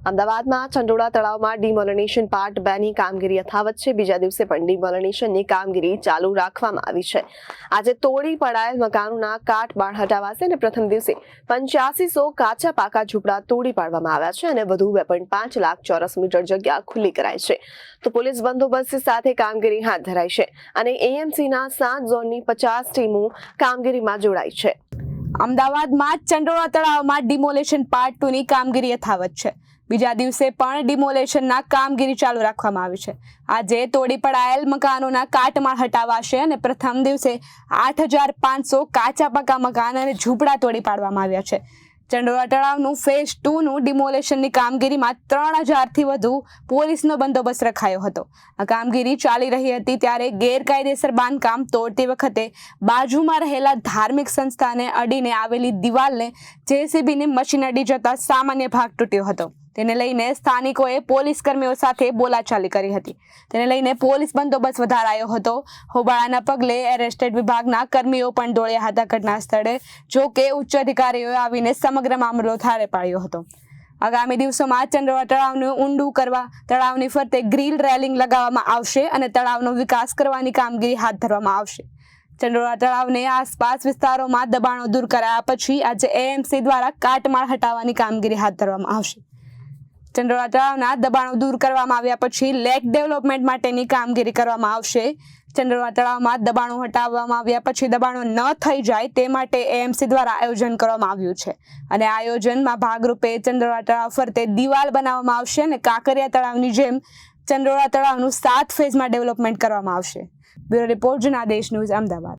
અમદાવાદમાં ચંડોળા તળાવમાં ડિમોલિનેશન પાર્ટ 2 ની કામગીરી યથાવત છે। બીજા દિવસે પણ ડિમોલિનેશનની કામગીરી ચાલુ રાખવામાં આવી છે। આજે તોડી પડાયેલ મકાનોના કાટમાળ હટાવાશે અને પ્રથમ દિવસે 8500 કાચા પાકા ઝૂંપડા તોડી પાડવામાં આવ્યા છે અને વધુ 2.5 લાખ ચોરસ મીટર જગ્યા ખુલ્લી કરાઈ છે। તો પોલીસ બંદોબસ્ત સાથે કામગીરી હાથ ધરાઈ છે અને એએમસીના 7 ઝોનની 50 ટીમો કામગીરીમાં જોડાઈ છે। અમદાવાદમાં ચંડોળા તળાવમાં ડિમોલેશન પાર્ટ 2 ની કામગીરી યથાવત છે। બીજા દિવસે પણ ડિમોલેશનના કામગીરી ચાલુ રાખવામાં આવી છે। આજે તોડી પડાયેલ મકાનોના કાટમાળ હટાવાશે અને પ્રથમ દિવસે 8500 કાચા પાકા મકાન અને ઝૂંપડા તોડી પાડવામાં આવ્યા છે। ચંડોળા તળાવનું ફેઝ 2 નું ડિમોલેશનની કામગીરીમાં 3000 થી વધુ પોલીસનો બંદોબસ્ત રખાયો હતો। આ કામગીરી ચાલી રહી હતી ત્યારે ગેરકાયદેસર બાંધકામ તોડતી વખતે બાજુમાં રહેલા ધાર્મિક સંસ્થાને અડીને આવેલી દિવાલને જેસીબીની મશીન અડી જતા સામાન્ય ભાગ તૂટ્યો હતો। તેને લઈને સ્થાનિકોએ પોલીસ કર્મીઓ સાથે બોલાચાલી કરી હતી। તેને લઈને પોલીસ બંદોબસ્ત વધારાયો હતો। હોબાળાના પગલે એરેસ્ટેડ વિભાગના કર્મીઓ પણ દોડ્યા હતા ઘટના સ્થળે। જો કે ઉચ્ચ અધિકારીઓએ આવીને સમગ્ર મામલો થાળે પાડ્યો હતો। આગામી દિવસોમાં ચંડોળા તળાવને ઊંડું કરવા તળાવની ફરતે ગ્રીલ રેલિંગ લગાવવામાં આવશે અને તળાવનો વિકાસ કરવાની કામગીરી હાથ ધરવામાં આવશે। ચંડોળા તળાવને આસપાસ વિસ્તારોમાં દબાણો દૂર કરાયા પછી આજે એએમસી દ્વારા કાટમાળ હટાવવાની કામગીરી હાથ ધરવામાં આવશે। ચંડોળા તળાવના દબાણો દૂર કરવામાં આવ્યા પછી લેક ડેવલપમેન્ટ માટેની કામગીરી કરવામાં આવશે। ચંડોળા તળાવમાં દબાણો હટાવવામાં આવ્યા પછી દબાણો ન થઈ જાય તે માટે એએમસી દ્વારા આયોજન કરવામાં આવ્યું છે અને આયોજનમાં ભાગરૂપે ચંડોળા તળાવ ફરતે દિવાલ બનાવવામાં આવશે અને કાંકરિયા તળાવની જેમ ચંડોળા તળાવનું 7 ફેઝમાં ડેવલપમેન્ટ કરવામાં આવશે। Bureau report Janadesh news, Ahmedabad.